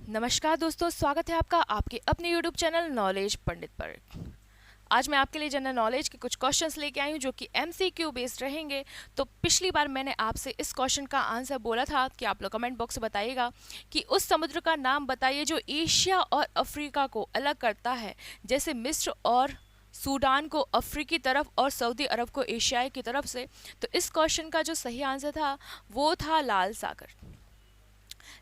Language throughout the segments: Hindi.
नमस्कार दोस्तों, स्वागत है आपका आपके अपने YouTube चैनल नॉलेज पंडित पर। आज मैं आपके लिए जनरल नॉलेज के कुछ क्वेश्चंस लेके आई हूँ जो कि MCQ बेस्ड रहेंगे। तो पिछली बार मैंने आपसे इस क्वेश्चन का आंसर बोला था कि आप लोग कमेंट बॉक्स में बताइएगा कि उस समुद्र का नाम बताइए जो एशिया और अफ्रीका को अलग करता है, जैसे मिस्र और सूडान को अफ्रीकी तरफ और सऊदी अरब को एशियाई की तरफ से। तो इस क्वेश्चन का जो सही आंसर था वो था लाल सागर।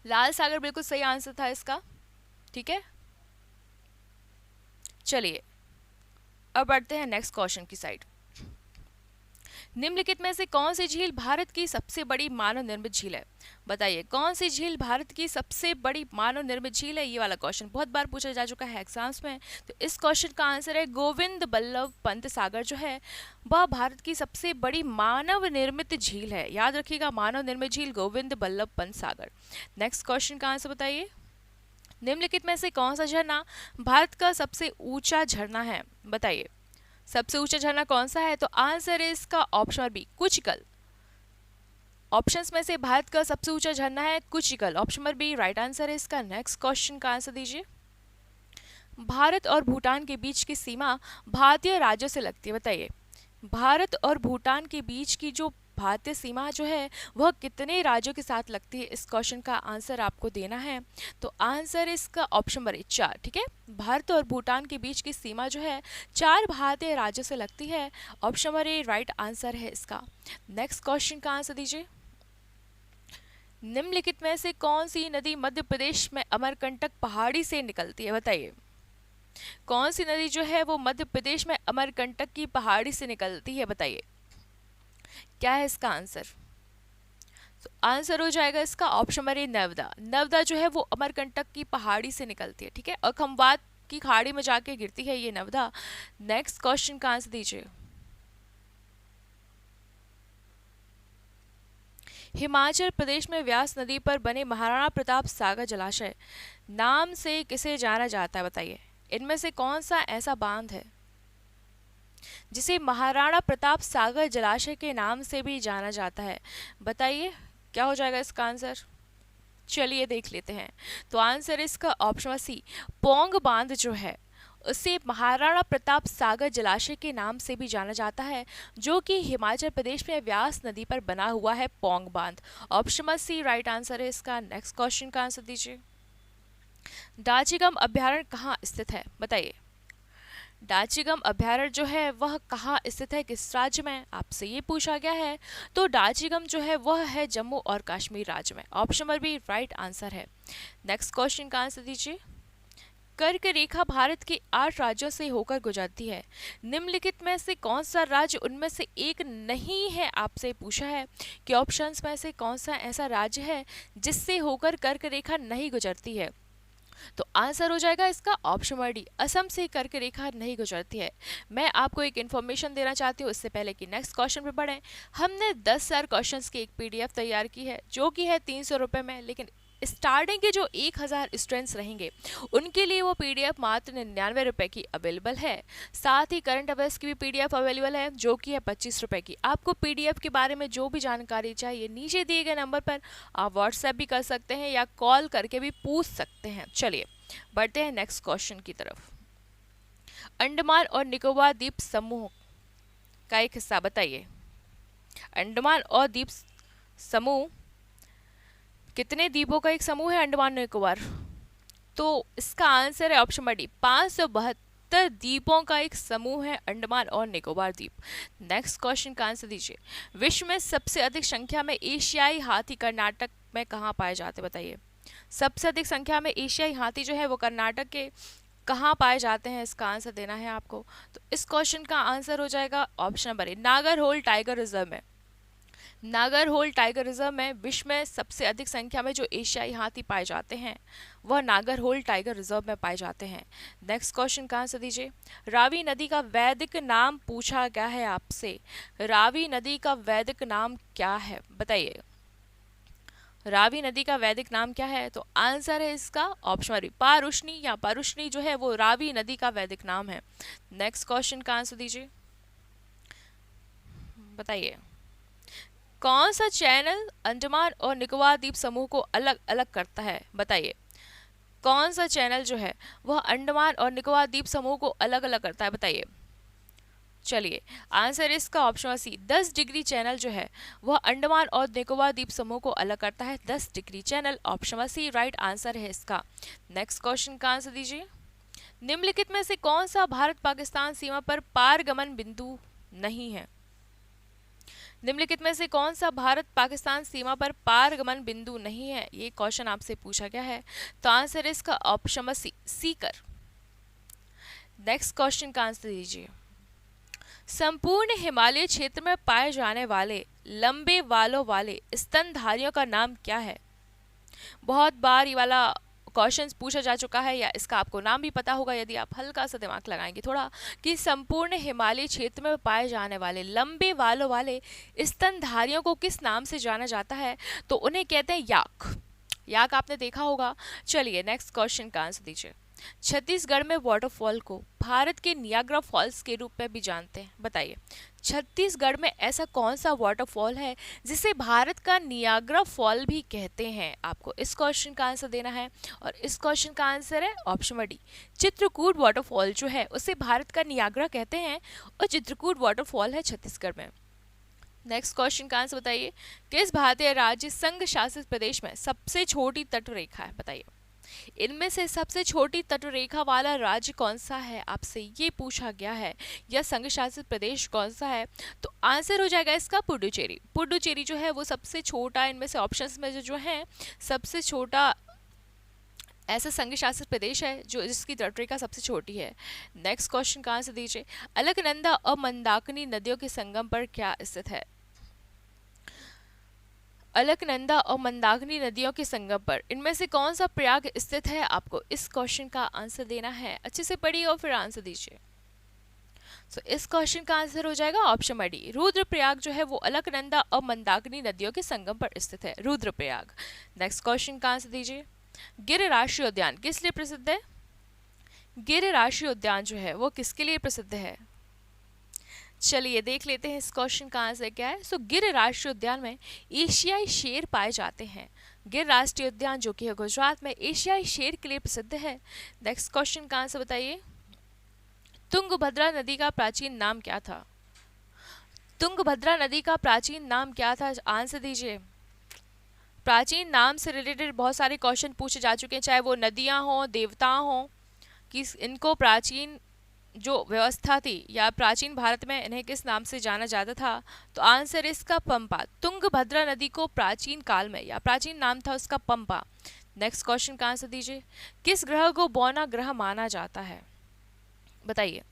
लाल सागर बिल्कुल सही आंसर था इसका। ठीक है, चलिए अब बढ़ते हैं नेक्स्ट क्वेश्चन की साइड। निम्नलिखित में से कौन सी झील भारत की सबसे बड़ी मानव निर्मित झील है? बताइए कौन सी झील भारत की सबसे बड़ी मानव निर्मित झील है। ये वाला क्वेश्चन बहुत बार पूछा जा चुका है एग्जाम्स में। तो इस क्वेश्चन का आंसर है गोविंद बल्लभ पंत सागर जो है वह भारत की सबसे बड़ी मानव निर्मित झील है। याद रखिएगा, मानव निर्मित झील गोविंद बल्लभ पंत सागर। नेक्स्ट क्वेश्चन का आंसर बताइए। निम्नलिखित में से कौन सा झरना भारत का सबसे ऊंचा झरना है? बताइए सबसे ऊंचा झरना कौन सा है? तो आंसर है इसका ऑप्शन बी, कुचिकल। ऑप्शंस में से भारत का सबसे ऊंचा झरना है Kunchikal. Option number B right answer है इसका। नेक्स्ट क्वेश्चन का आंसर दीजिए। भारत और भूटान के बीच की सीमा भारतीय राज्यों से लगती है। बताइए भारत और भूटान के बीच की जो भारतीय सीमा जो है वह कितने राज्यों के साथ लगती है? इस क्वेश्चन का आंसर आपको देना है। तो आंसर इसका ऑप्शन नंबर 4। ठीक है, भारत और भूटान के बीच की सीमा जो है 4 भारतीय राज्यों से लगती है। Option number A right answer है इसका। नेक्स्ट क्वेश्चन का आंसर दीजिए। निम्नलिखित में से कौन सी नदी मध्य प्रदेश में अमरकंटक पहाड़ी से निकलती है? बताइए कौन सी नदी जो है वो मध्य प्रदेश में अमरकंटक की पहाड़ी से निकलती है? बताइए क्या है इसका आंसर? तो आंसर हो जाएगा इसका option number A Narmada. Narmada जो है वो अमरकंटक की पहाड़ी से निकलती है। ठीक है, और खंबात की खाड़ी में जाके गिरती है ये नर्मदा। नेक्स्ट क्वेश्चन का आंसर दीजिए। हिमाचल प्रदेश में व्यास नदी पर बने महाराणा प्रताप सागर जलाशय नाम से किसे जाना जाता है? बताइए इनमें से कौन सा ऐसा बांध है जिसे महाराणा प्रताप सागर जलाशय के नाम से भी जाना जाता है? बताइए क्या हो जाएगा इसका आंसर? चलिए देख लेते हैं। तो आंसर इसका ऑप्शन सी, पोंग बांध जो है उसे महाराणा प्रताप सागर जलाशय के नाम से भी जाना जाता है, जो कि हिमाचल प्रदेश में व्यास नदी पर बना हुआ है पोंग बांध। ऑप्शन सी राइट आंसर है इसका। नेक्स्ट क्वेश्चन का आंसर दीजिए। डाचीगम अभ्यारण्य कहाँ स्थित है? बताइए डाचीगम अभ्यारण्य जो है वह कहाँ स्थित है, किस राज्य में? आपसे ये पूछा गया है। तो डाचीगम जो है वह है जम्मू और कश्मीर राज्य में। Option number B right answer है। नेक्स्ट क्वेश्चन का आंसर दीजिए। कर्क रेखा भारत के 8 राज्यों से होकर गुजरती है। निम्नलिखित में से कौन सा राज्य उनमें से एक नहीं है? आपसे पूछा है कि ऑप्शंस में से कौन सा ऐसा राज्य है जिससे होकर कर्क रेखा नहीं गुजरती है? तो आंसर हो जाएगा इसका ऑप्शन नंबर डी, असम से कर्क रेखा नहीं गुजरती है। मैं आपको एक इन्फॉर्मेशन देना चाहती हूँ इससे पहले कि नेक्स्ट क्वेश्चन पे बढ़ें। हमने 10,000 क्वेश्चंस की एक PDF तैयार की है जो कि है 300 रुपये में, लेकिन स्टार्टिंग के जो 1,000 स्टूडेंट्स रहेंगे उनके लिए वो PDF मात्र 99 रुपये की अवेलेबल है। साथ ही करंट अफेयर्स की भी PDF अवेलेबल है जो कि है 25 रुपये की। आपको PDF के बारे में जो भी जानकारी चाहिए नीचे दिए गए नंबर पर आप व्हाट्सएप भी कर सकते हैं या कॉल करके भी पूछ सकते हैं। चलिए बढ़ते हैं नेक्स्ट क्वेश्चन की तरफ। अंडमान और निकोबार द्वीप समूह का एक हिस्सा बताइए। अंडमान और द्वीप समूह कितने द्वीपों का एक समूह है अंडमान और निकोबार? तो इसका आंसर है ऑप्शन नंबर डी, 572 द्वीपों का एक समूह है अंडमान और निकोबार द्वीप। नेक्स्ट क्वेश्चन का आंसर दीजिए। विश्व में सबसे अधिक संख्या में एशियाई हाथी कर्नाटक में कहाँ पाए जाते हैं? बताइए सबसे अधिक संख्या में एशियाई हाथी जो है वो कर्नाटक के कहाँ पाए जाते हैं? इसका आंसर देना है आपको। तो इस क्वेश्चन का आंसर हो जाएगा option number A, Nagarhole tiger reserve में। नागरहोल टाइगर रिजर्व में विश्व में सबसे अधिक संख्या में जो एशियाई हाथी पाए जाते हैं वह नागरहोल टाइगर रिजर्व में पाए जाते हैं। नेक्स्ट क्वेश्चन का आंसर दीजिए। रावी नदी का वैदिक नाम पूछा गया है आपसे। रावी नदी का वैदिक नाम क्या है? बताइए रावी नदी का वैदिक नाम क्या है? तो आंसर है इसका ऑप्शन बी, पारुष्णी या पारुष्णी जो है वो रावी नदी का वैदिक नाम है। नेक्स्ट क्वेश्चन का आंसर दीजिए। बताइए कौन सा चैनल अंडमान और निकोबार द्वीप समूह को अलग अलग करता है? बताइए कौन सा चैनल जो है वह अंडमान और निकोबार द्वीप समूह को अलग अलग करता है, बताइए। चलिए, आंसर इसका ऑप्शन सी, 10 डिग्री चैनल जो है वह अंडमान और निकोबार द्वीप समूह को अलग करता है। 10 degree channel, option C right answer है इसका। नेक्स्ट क्वेश्चन का आंसर दीजिए। निम्नलिखित में से कौन सा भारत पाकिस्तान सीमा पर पारगमन बिंदु नहीं है? निम्नलिखित में से कौन सा भारत पाकिस्तान सीमा पर पारगमन बिंदु नहीं है, ये क्वेश्चन आपसे पूछा गया है। तो आंसर इसका option C, Sikar. Next question का आंसर दीजिए। संपूर्ण हिमालय क्षेत्र में पाए जाने वाले लंबे बालों वाले स्तनधारियों का नाम क्या है? बहुत बार ये वाला क्वेश्चन पूछा जा चुका है, या इसका आपको नाम भी पता होगा यदि आप हल्का सा दिमाग लगाएंगे थोड़ा, कि संपूर्ण हिमालय क्षेत्र में पाए जाने वाले लंबे बालों वाले स्तनधारियों को किस नाम से जाना जाता है? तो उन्हें कहते हैं याक। याक आपने देखा होगा। चलिए, नेक्स्ट क्वेश्चन का आंसर दीजिए। छत्तीसगढ़ में वाटरफॉल को भारत के नियाग्रा फॉल्स के रूप में भी जानते हैं, बताइए। छत्तीसगढ़ में ऐसा कौन सा वाटरफॉल है जिसे भारत का नियाग्रा फॉल भी कहते हैं? आपको इस क्वेश्चन का आंसर देना है, और इस क्वेश्चन का आंसर है ऑप्शन डी, चित्रकूट वाटरफॉल जो है उसे भारत का नियाग्रा कहते हैं, और चित्रकूट वाटरफॉल है छत्तीसगढ़ में। नेक्स्ट क्वेश्चन का आंसर बताइए। किस भारतीय राज्य संघ शासित प्रदेश में सबसे छोटी तटरेखा है, बताइए। इनमें से सबसे छोटी तटरेखा वाला राज्य कौन सा है, आपसे ये पूछा गया है, या संघ शासित प्रदेश कौन सा है? तो आंसर हो जाएगा इसका पुडुचेरी। पुडुचेरी जो है वो सबसे छोटा, इनमें से ऑप्शंस में जो है सबसे छोटा ऐसा संघ शासित प्रदेश है जो जिसकी तटरेखा सबसे छोटी है। नेक्स्ट क्वेश्चन का आंसर दीजिए। अलकनंदा और मंदाकिनी नदियों के संगम पर क्या स्थित है? अलकनंदा और मंदाकिनी नदियों के संगम पर इनमें से कौन सा प्रयाग स्थित है? आपको इस क्वेश्चन का आंसर देना है। अच्छे से पढ़िए और फिर आंसर दीजिए। सो इस क्वेश्चन का आंसर हो जाएगा ऑप्शन डी, रुद्रप्रयाग जो है वो अलकनंदा और मंदाकिनी नदियों के संगम पर स्थित है, रुद्रप्रयाग। नेक्स्ट क्वेश्चन का आंसर दीजिए। गिर राष्ट्रीय उद्यान किस लिए प्रसिद्ध है? गिर राष्ट्रीय उद्यान जो है वो किसके लिए प्रसिद्ध है? चलिए देख लेते हैं इस क्वेश्चन का आंसर क्या है। सो गिर राष्ट्रीय उद्यान में एशियाई शेर पाए जाते हैं। गिर राष्ट्रीय उद्यान जो कि है गुजरात में, एशियाई शेर के लिए प्रसिद्ध है। नेक्स्ट क्वेश्चन का आंसर बताइए। तुंगभद्रा नदी का प्राचीन नाम क्या था? तुंगभद्रा नदी का प्राचीन नाम क्या था? आंसर दीजिए। प्राचीन नाम से रिलेटेड बहुत सारे क्वेश्चन पूछे जा चुके हैं, चाहे वो नदियां हों, देवता हों, कि इनको प्राचीन जो व्यवस्था थी या प्राचीन भारत में इन्हें किस नाम से जाना जाता था? तो आंसर इसका पंपा। तुंगभद्रा नदी को प्राचीन काल में या प्राचीन नाम था उसका पंपा। नेक्स्ट क्वेश्चन का आंसर दीजिए। किस ग्रह को बौना ग्रह माना जाता है? बताइए,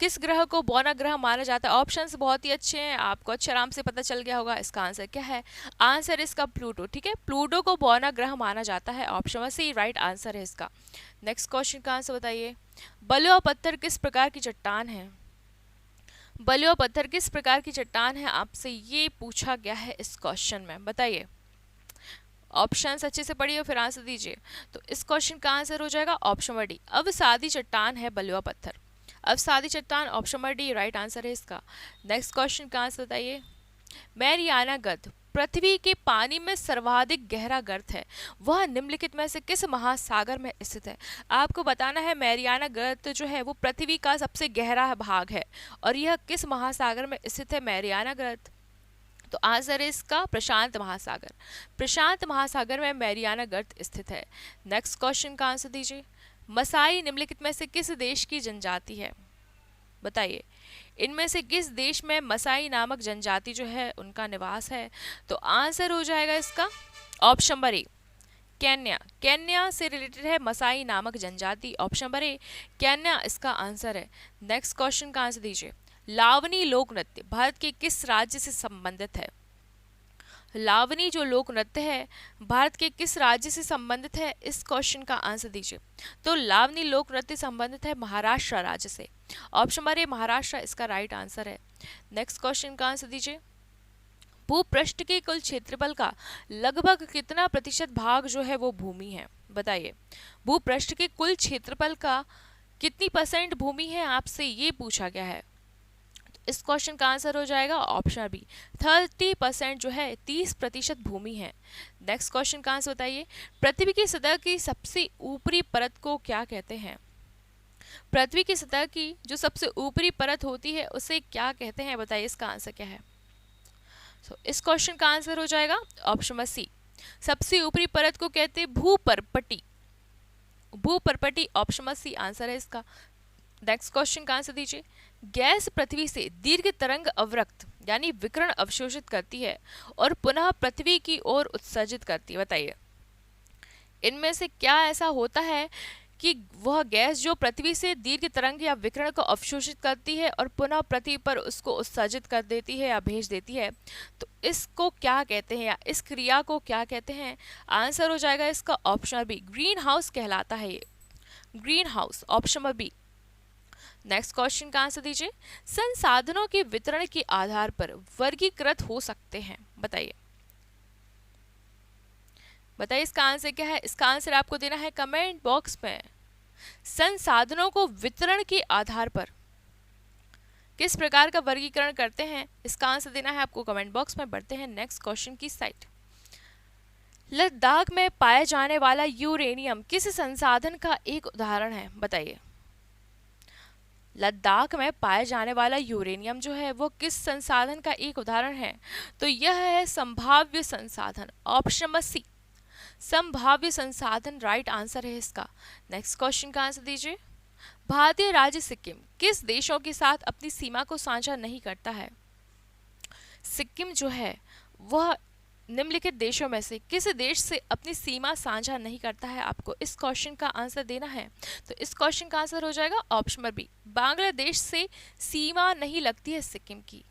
किस ग्रह को बौना ग्रह माना जाता है? ऑप्शंस बहुत ही अच्छे हैं, आपको अच्छे आराम से पता चल गया होगा। इसका आंसर क्या है? आंसर इसका प्लूटो। ठीक है, प्लूटो को बौना ग्रह माना जाता है, ऑप्शन सी राइट आंसर है इसका। नेक्स्ट क्वेश्चन का आंसर बताइए। बलुआ पत्थर किस प्रकार की चट्टान है? बलुआ पत्थर किस प्रकार की चट्टान है, आपसे ये पूछा गया है इस क्वेश्चन में, बताइए। ऑप्शंस अच्छे से पढ़िए फिर आंसर दीजिए। तो इस क्वेश्चन का आंसर हो जाएगा ऑप्शन डी, अवसादी चट्टान है बलुआ पत्थर। अवसादी चट्टान, ऑप्शन डी राइट आंसर है इसका। नेक्स्ट क्वेश्चन का आंसर बताइए। मैरियाना गर्त पृथ्वी के पानी में सर्वाधिक गहरा गर्त है, वह निम्नलिखित में से किस महासागर में स्थित है? आपको बताना है मैरियाना गर्त जो है वो पृथ्वी का सबसे गहरा भाग है, और यह किस महासागर में स्थित है मैरियाना गर्त? तो आंसर है इसका प्रशांत महासागर। प्रशांत महासागर में मैरियाना गर्त स्थित है। नेक्स्ट क्वेश्चन का आंसर दीजिए। मसाई निम्नलिखित में से किस देश की जनजाति है? बताइए, इनमें से किस देश में मसाई नामक जनजाति जो है उनका निवास है? तो आंसर हो जाएगा इसका option number A, Kenya. Kenya से रिलेटेड है मसाई नामक जनजाति, ऑप्शन नंबर ए केन्या इसका आंसर है। नेक्स्ट क्वेश्चन का आंसर दीजिए। लावनी लोक नृत्य भारत के किस राज्य से संबंधित है? लावनी जो लोक नृत्य है भारत के किस राज्य से संबंधित है, इस क्वेश्चन का आंसर दीजिए। तो लावनी लोक नृत्य संबंधित है महाराष्ट्र राज्य से, ऑप्शन नंबर ए महाराष्ट्र इसका राइट आंसर है। नेक्स्ट क्वेश्चन का आंसर दीजिए। भूपृष्ठ के कुल क्षेत्रफल का लगभग कितना प्रतिशत भाग जो है वो भूमि है? बताइए, भूपृष्ठ के कुल क्षेत्रफल का कितनी % भूमि है, आपसे ये पूछा गया है। इस क्वेश्चन का आंसर हो जाएगा ऑप्शन बी 30% जो है 30% भूमि है। नेक्स्ट क्वेश्चन का आंसर बताइए, पृथ्वी की सतह की सबसे ऊपरी परत को क्या कहते हैं? पृथ्वी की सतह की जो सबसे ऊपरी परत होती है उसे क्या कहते हैं, बताइए इसका आंसर क्या है? इस क्वेश्चन का आंसर हो जाएगा ऑप्शन सी, सबसे ऊपरी परत को कहते हैं भूपर्पटी। भूपर्पटी ऑप्शन सी आंसर है इसका। नेक्स्ट क्वेश्चन का आंसर दीजिए, गैस पृथ्वी से दीर्घ तरंग अवरक्त यानी विकिरण अवशोषित करती है और पुनः पृथ्वी की ओर उत्सर्जित करती है, बताइए इनमें से क्या ऐसा होता है कि वह गैस जो पृथ्वी से दीर्घ तरंग या विकिरण को अवशोषित करती है और पुनः पृथ्वी पर उसको उत्सर्जित कर देती है या भेज देती है, तो इसको क्या कहते हैं या इस क्रिया को क्या कहते हैं? आंसर हो जाएगा इसका ऑप्शन बी, ग्रीन हाउस कहलाता है ये, green house option B. Next question का आंसर दीजिए, संसाधनों के वितरण के आधार पर वर्गीकृत हो सकते हैं, बताइए बताइए इसका आंसर क्या है? इसका आंसर आपको देना है कमेंट बॉक्स में। संसाधनों को वितरण के आधार पर किस प्रकार का वर्गीकरण करते हैं, इसका आंसर देना है आपको कमेंट बॉक्स में। बढ़ते हैं नेक्स्ट क्वेश्चन की साइड। लद्दाख में पाया जाने वाला यूरेनियम किस संसाधन का एक उदाहरण है, बताइए लद्दाख में पाया जाने वाला यूरेनियम जो है वो किस संसाधन का एक उदाहरण है? तो यह है संभाव्य संसाधन, ऑप्शन सी संभाव्य संसाधन राइट आंसर है इसका। नेक्स्ट क्वेश्चन का आंसर दीजिए, भारतीय राज्य सिक्किम किस देशों के साथ अपनी सीमा को साझा नहीं करता है? सिक्किम जो है वह निम्नलिखित देशों में से किस देश से अपनी सीमा साझा नहीं करता है? आपको इस क्वेश्चन का आंसर देना है। तो इस क्वेश्चन का आंसर हो जाएगा ऑप्शन बी, बांग्लादेश से सीमा नहीं लगती है सिक्किम की,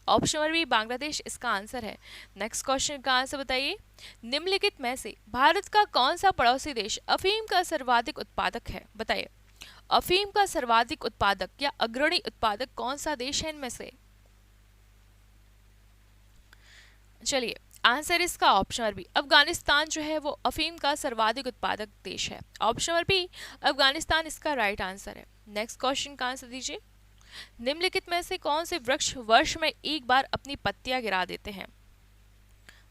ऑप्शन बी बांग्लादेश इसका आंसर है। नेक्स्ट क्वेश्चन का आंसर बताइए, निम्नलिखित में से भारत का कौन सा पड़ोसी देश अफीम का सर्वाधिक उत्पादक है? बताइए अफीम का सर्वाधिक उत्पादक या अग्रणी उत्पादक कौन सा देश है इनमें से? चलिए आंसर इसका ऑप्शन बी अफगानिस्तान जो है वो अफीम का सर्वाधिक उत्पादक देश है, ऑप्शन बी अफगानिस्तान इसका राइट आंसर है। नेक्स्ट क्वेश्चन का आंसर दीजिए, निम्नलिखित में से कौन से वृक्ष वर्ष में एक बार अपनी पत्तियां गिरा देते हैं?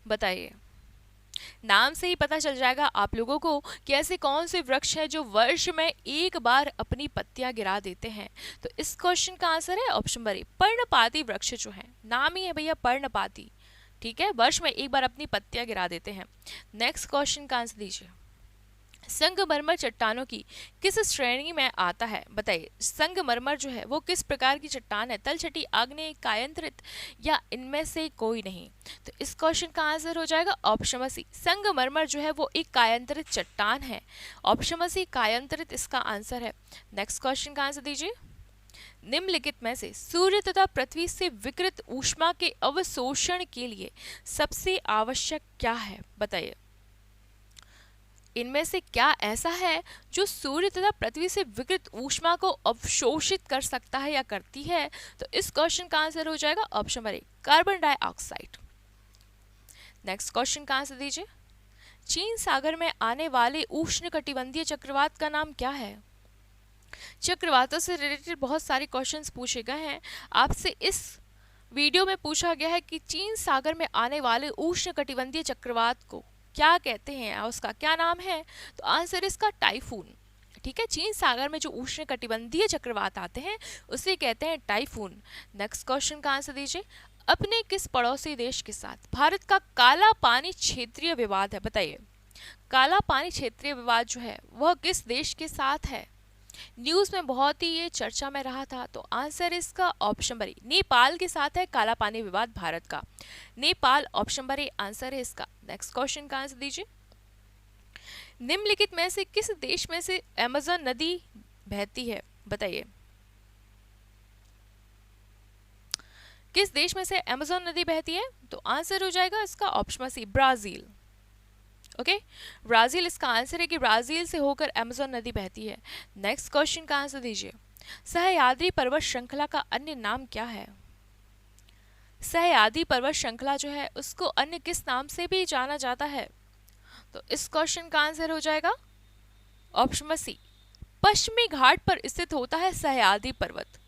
बताइए नाम से ही पता चल जाएगा आप लोगों को कि ऐसे कौन से वृक्ष हैं जो वर्ष में एक बार अपनी पत्तियां गिरा देते हैं। तो इस क्वेश्चन का आंसर है ऑप्शन बी पर्णपाती वृक्ष जो है, नाम ही है भैया पर्णपाती, ठीक है, वर्ष में एक बार अपनी पत्तियां गिरा देते हैं। नेक्स्ट क्वेश्चन का आंसर दीजिए, संगमरमर चट्टानों की किस श्रेणी में आता है? बताइए संगमरमर जो है वो किस प्रकार की चट्टान है, तलछटी, आग्नेय, कायांतरित या इनमें से कोई नहीं? तो इस क्वेश्चन का आंसर हो जाएगा ऑप्शन सी संगमरमर जो है वो एक कायांतरित चट्टान है, ऑप्शन सी कायांतरित इसका आंसर है। नेक्स्ट क्वेश्चन का आंसर दीजिए, निम्नलिखित में से सूर्य तथा पृथ्वी से विकिरित ऊष्मा के अवशोषण के लिए सबसे आवश्यक क्या है? बताइए इनमें से क्या ऐसा है जो सूर्य तथा पृथ्वी से विकिरित ऊष्मा को अवशोषित कर सकता है या करती है? तो इस क्वेश्चन का आंसर हो जाएगा option B carbon dioxide. Next question का आंसर दीजिए, चीन सागर में आने वाले उष्णकटिबंधीय चक्रवात का नाम क्या है? चक्रवातों से रिलेटेड बहुत सारे क्वेश्चंस पूछे गए हैं आपसे। इस वीडियो में पूछा गया है कि चीन सागर में आने वाले उष्णकटिबंधीय चक्रवात को क्या कहते हैं, उसका क्या नाम है? तो आंसर इसका टाइफून, ठीक है, चीन सागर में जो उष्णकटिबंधीय चक्रवात आते हैं उसे कहते हैं टाइफून। नेक्स्ट क्वेश्चन का आंसर दीजिए, अपने किस पड़ोसी देश के साथ भारत का काला पानी क्षेत्रीय विवाद है? बताइए काला पानी क्षेत्रीय विवाद जो है वह किस देश के साथ है? न्यूज में बहुत ही ये चर्चा में रहा था, तो आंसर इसका ऑप्शन बी नेपाल के साथ है काला पानी विवाद भारत का, नेपाल ऑप्शन बी आंसर है इसका। नेक्स्ट क्वेश्चन का आंसर दीजिए, निम्नलिखित में से किस देश में से अमेज़न नदी बहती है? बताइए किस देश में से अमेज़न नदी बहती है? तो आंसर हो जाएगा इसका option C Brazil, okay Brazil इसका आंसर है कि ब्राजील से होकर अमेज़न नदी बहती है। नेक्स्ट क्वेश्चन का आंसर दीजिए, सह्याद्री पर्वत श्रृंखला का अन्य नाम क्या है? सह्याद्री पर्वत श्रृंखला जो है उसको अन्य किस नाम से भी जाना जाता है? तो इस क्वेश्चन का आंसर हो जाएगा ऑप्शन सी पश्चिमी घाट पर स्थित होता है सह्याद्री पर्वत,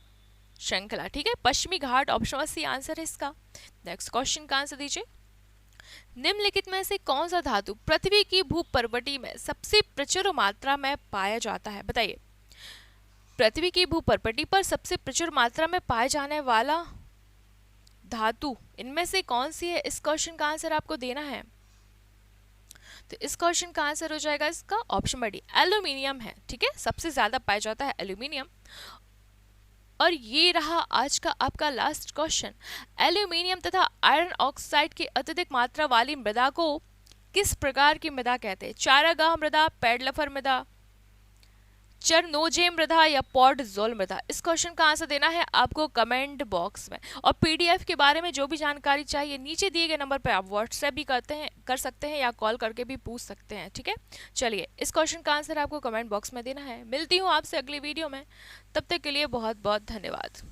श्रृंखला, ठीक है, पश्चिमी घाट ऑप्शन सी आंसर है इसका। नेक्स्ट क्वेश्चन का आंसर दीजिए। निम्नलिखित में से कौन सा धातु पृथ्वी की भूपर्वटी में सबसे प्रचुर मात्रा में पाया जाता है, बताइए। पृथ्वी की भूपर्वटी पर सबसे प्रचुर मात्रा में पाए जाने वाला धातु इनमें से कौन सी है, इस क्वेश्चन का आंसर आपको देना है। तो इस क्वेश्चन का आंसर हो जाएगा इसका ऑप्शन डी, एल्यूमिनियम है, ठीक है, सबसे ज्यादा पाया जाता है एल्यूमिनियम। और ये रहा आज का आपका लास्ट क्वेश्चन। एल्यूमिनियम तथा आयरन ऑक्साइड की अत्यधिक मात्रा वाली मृदा को किस प्रकार की मृदा कहते हैं? चारागाह मृदा, पेडलफर मृदा, चरनोजे मृदा या पॉडजोल मृदा? इस क्वेश्चन का आंसर देना है आपको कमेंट बॉक्स में। और पीडीएफ के बारे में जो भी जानकारी चाहिए नीचे दिए गए नंबर पर आप व्हाट्सएप भी कर सकते हैं या कॉल करके भी पूछ सकते हैं, ठीक है। चलिए, इस क्वेश्चन का आंसर आपको कमेंट बॉक्स में देना है। मिलती हूँ आपसे अगली वीडियो में, तब तक के लिए बहुत बहुत धन्यवाद।